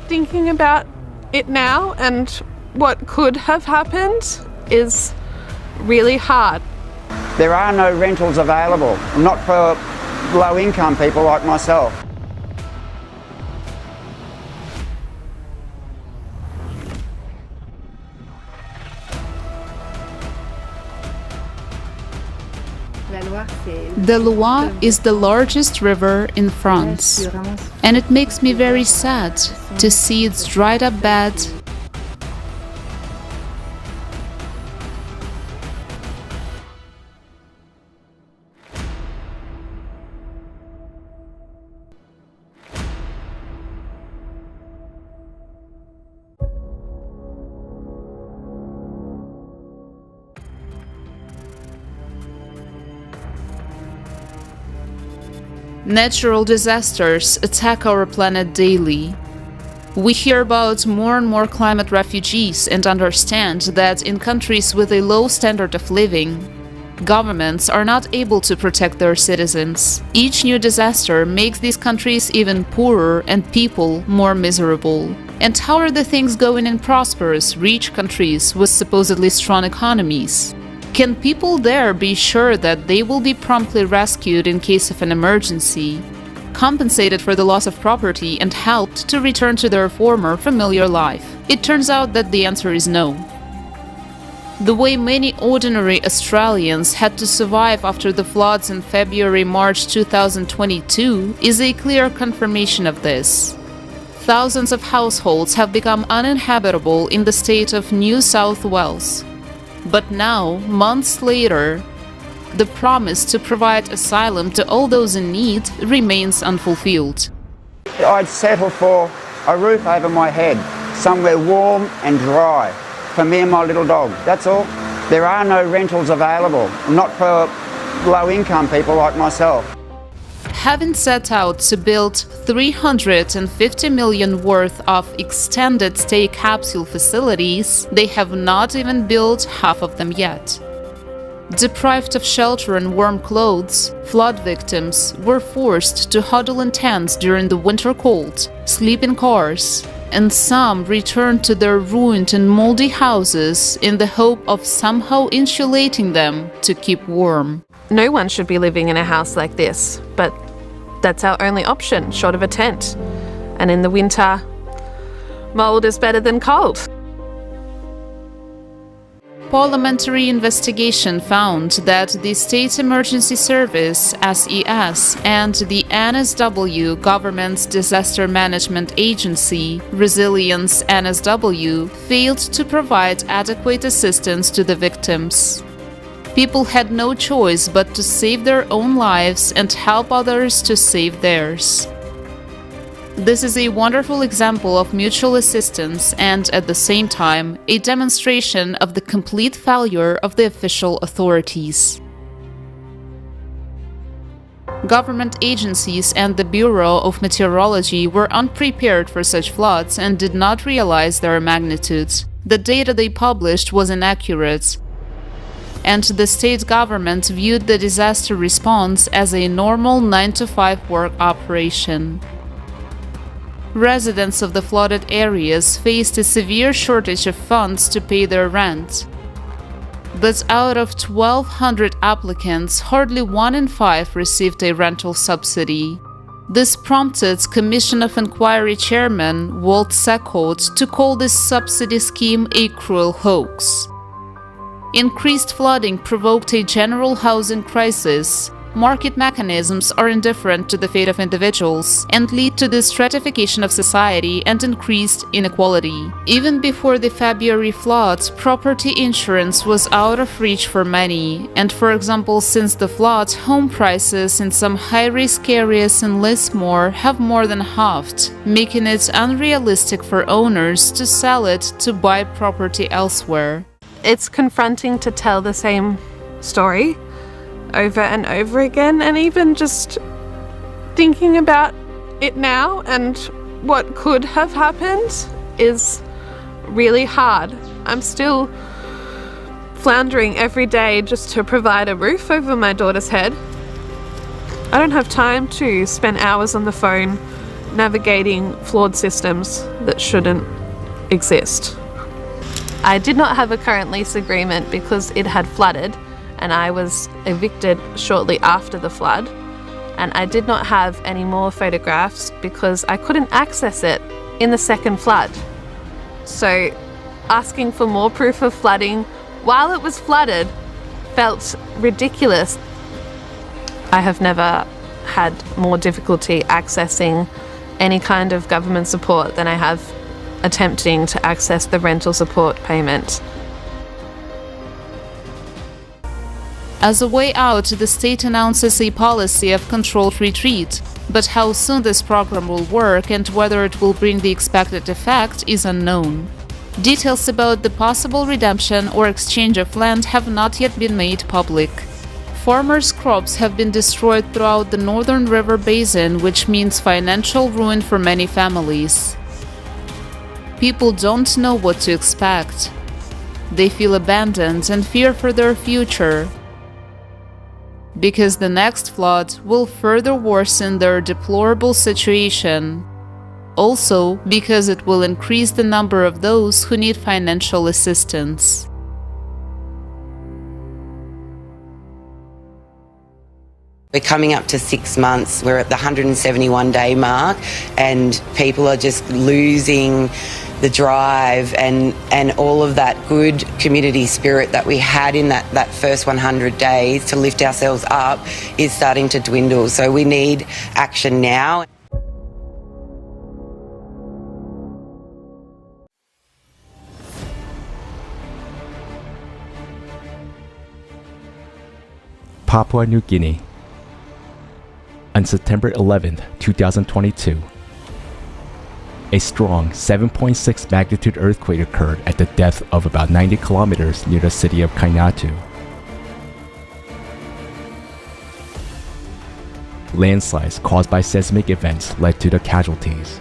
thinking about it now and what could have happened is really hard. There are no rentals available, not for low-income people like myself. The Loire is the largest river in France, and it makes me very sad to see its dried up bed Natural disasters attack our planet daily. We hear about more and more climate refugees and understand that in countries with a low standard of living, governments are not able to protect their citizens. Each new disaster makes these countries even poorer and people more miserable. And how are the things going in prosperous, rich countries with supposedly strong economies? Can people there be sure that they will be promptly rescued in case of an emergency, compensated for the loss of property, and helped to return to their former familiar life? It turns out that the answer is no. The way many ordinary Australians had to survive after the floods in February-March 2022 is a clear confirmation of this. Thousands of households have become uninhabitable in the state of New South Wales. But now, months later, the promise to provide asylum to all those in need remains unfulfilled. I'd settle for a roof over my head, somewhere warm and dry, for me and my little dog, that's all. There are no rentals available, not for low-income people like myself. Having set out to build $350 million worth of extended stay capsule facilities, they have not even built half of them yet. Deprived of shelter and warm clothes, flood victims were forced to huddle in tents during the winter cold, sleep in cars, and some returned to their ruined and moldy houses in the hope of somehow insulating them to keep warm. No one should be living in a house like this, but that's our only option, short of a tent. And in the winter, mold is better than cold. Parliamentary investigation found that the State Emergency Service, SES, and the NSW, Government's Disaster Management Agency, Resilience NSW, failed to provide adequate assistance to the victims. People had no choice but to save their own lives and help others to save theirs. This is a wonderful example of mutual assistance and, at the same time, a demonstration of the complete failure of the official authorities. Government agencies and the Bureau of Meteorology were unprepared for such floods and did not realize their magnitude. The data they published was inaccurate, and the state government viewed the disaster response as a normal 9-to-5 work operation. Residents of the flooded areas faced a severe shortage of funds to pay their rent. But out of 1,200 applicants, hardly 1 in 5 received a rental subsidy. This prompted Commission of Inquiry Chairman Walt Seckholt to call this subsidy scheme a cruel hoax. Increased flooding provoked a general housing crisis. Market mechanisms are indifferent to the fate of individuals and lead to the stratification of society and increased inequality. Even before the February floods, property insurance was out of reach for many, and for example, since the floods, home prices in some high-risk areas in Lismore have more than halved, making it unrealistic for owners to sell it to buy property elsewhere. It's confronting to tell the same story over and over again, and even just thinking about it now and what could have happened is really hard. I'm still floundering every day just to provide a roof over my daughter's head. I don't have time to spend hours on the phone navigating flawed systems that shouldn't exist. I did not have a current lease agreement because it had flooded, and I was evicted shortly after the flood. And I did not have any more photographs because I couldn't access it in the second flood. So asking for more proof of flooding while it was flooded felt ridiculous. I have never had more difficulty accessing any kind of government support than I have attempting to access the rental support payment. As a way out, the state announces a policy of controlled retreat, but how soon this program will work and whether it will bring the expected effect is unknown. Details about the possible redemption or exchange of land have not yet been made public. Farmers' crops have been destroyed throughout the northern river basin, which means financial ruin for many families. People don't know what to expect. They feel abandoned and fear for their future, because the next flood will further worsen their deplorable situation. Also, because it will increase the number of those who need financial assistance. We're coming up to 6 months. We're at the 171-day mark, and people are just losing the drive and all of that good community spirit that we had in that first 100 days to lift ourselves up is starting to dwindle. So we need action now. Papua New Guinea. On September 11, 2022, a strong 7.6 magnitude earthquake occurred at the depth of about 90 kilometers near the city of Kainatu. Landslides caused by seismic events led to the casualties.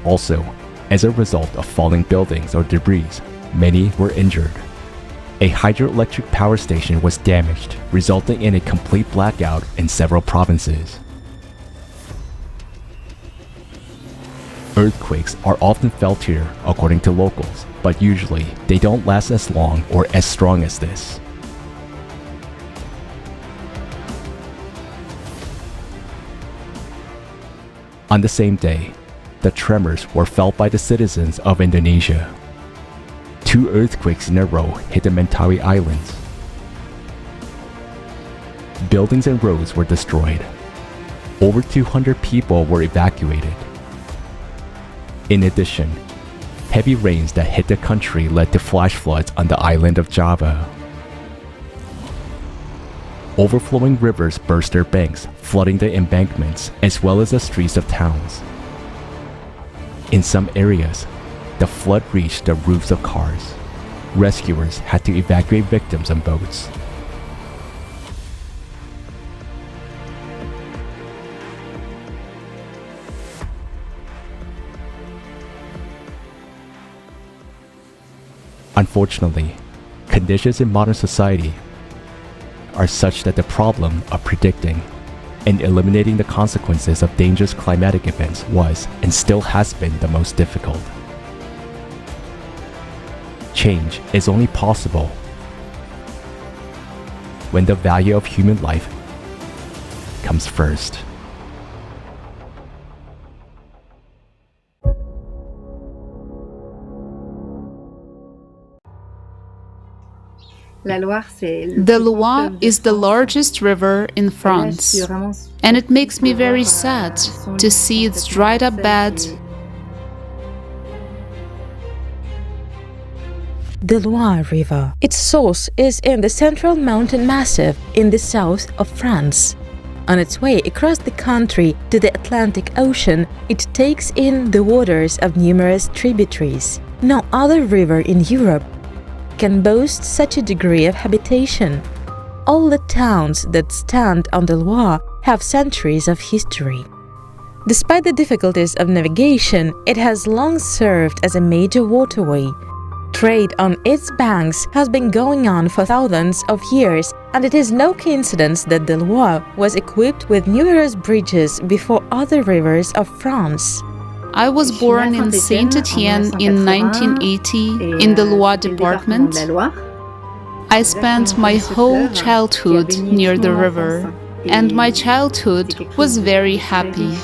Also, as a result of falling buildings or debris, many were injured. A hydroelectric power station was damaged, resulting in a complete blackout in several provinces. Earthquakes are often felt here, according to locals, but usually they don't last as long or as strong as this. On the same day, the tremors were felt by the citizens of Indonesia. 2 earthquakes in a row hit the Mentawai Islands. Buildings and roads were destroyed. Over 200 people were evacuated. In addition, heavy rains that hit the country led to flash floods on the island of Java. Overflowing rivers burst their banks, flooding the embankments as well as the streets of towns. In some areas, the flood reached the roofs of cars. Rescuers had to evacuate victims on boats. Unfortunately, conditions in modern society are such that the problem of predicting and eliminating the consequences of dangerous climatic events was and still has been the most difficult. Change is only possible when the value of human life comes first. The Loire is the largest river in France, and it makes me very sad to see its dried up bed. The Loire River. Its source is in the central mountain massif in the south of France. On its way across the country to the Atlantic Ocean, it takes in the waters of numerous tributaries. No other river in Europe can boast such a degree of habitation. All the towns that stand on the Loire have centuries of history. Despite the difficulties of navigation, it has long served as a major waterway. Trade on its banks has been going on for thousands of years, and it is no coincidence that the Loire was equipped with numerous bridges before other rivers of France. I was born in Saint-Étienne in 1980 in the Loire department. I spent my whole childhood near the river, and my childhood was very happy.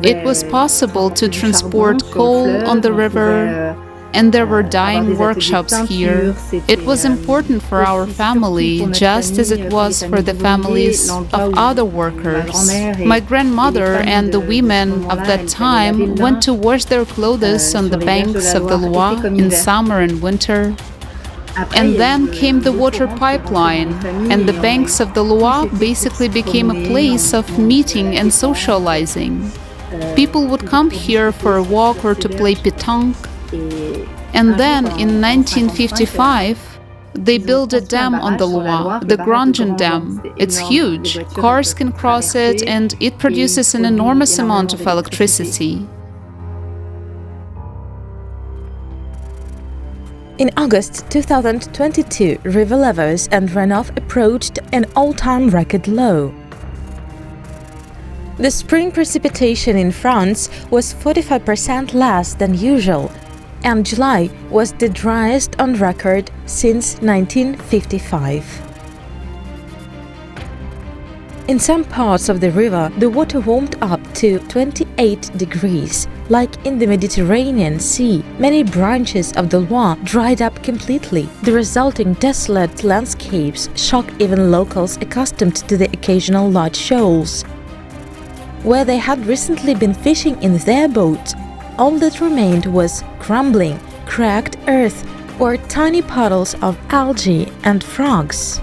It was possible to transport coal on the river, and there were dyeing workshops here. It was important for our family, just as it was for the families of other workers. My grandmother and the women of that time went to wash their clothes on the banks of the Loire in summer and winter. And then came the water pipeline, and the banks of the Loire basically became a place of meeting and socializing. People would come here for a walk or to play pétanque. And then, in 1955, they built a dam on the Loire, the Grandjean Dam. It's huge. Cars can cross it, and it produces an enormous amount of electricity. In August 2022, river levels and runoff approached an all-time record low. The spring precipitation in France was 45% less than usual, and July was the driest on record since 1955. In some parts of the river, the water warmed up to 28 degrees. Like in the Mediterranean Sea, many branches of the Loire dried up completely. The resulting desolate landscapes shock even locals accustomed to the occasional large shoals. Where they had recently been fishing in their boats, all that remained was crumbling, cracked earth or tiny puddles of algae and frogs.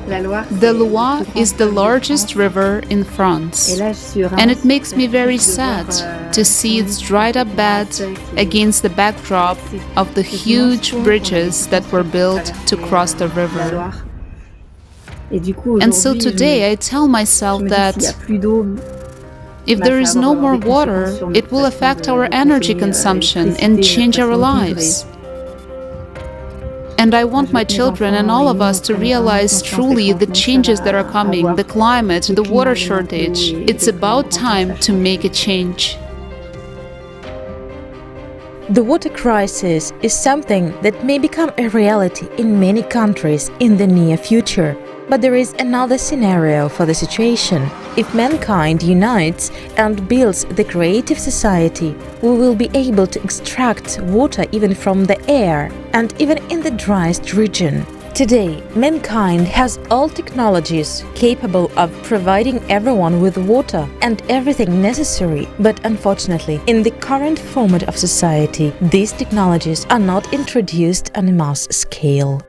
The Loire is the largest river in France, and it makes me very sad to see its dried up bed against the backdrop of the huge bridges that were built to cross the river. And so today I tell myself that if there is no more water, it will affect our energy consumption and change our lives. And I want my children and all of us to realize truly the changes that are coming, the climate, the water shortage. It's about time to make a change. The water crisis is something that may become a reality in many countries in the near future. But there is another scenario for the situation. If mankind unites and builds the creative society, we will be able to extract water even from the air and even in the driest region. Today, mankind has all technologies capable of providing everyone with water and everything necessary, but unfortunately, in the current format of society, these technologies are not introduced on a mass scale.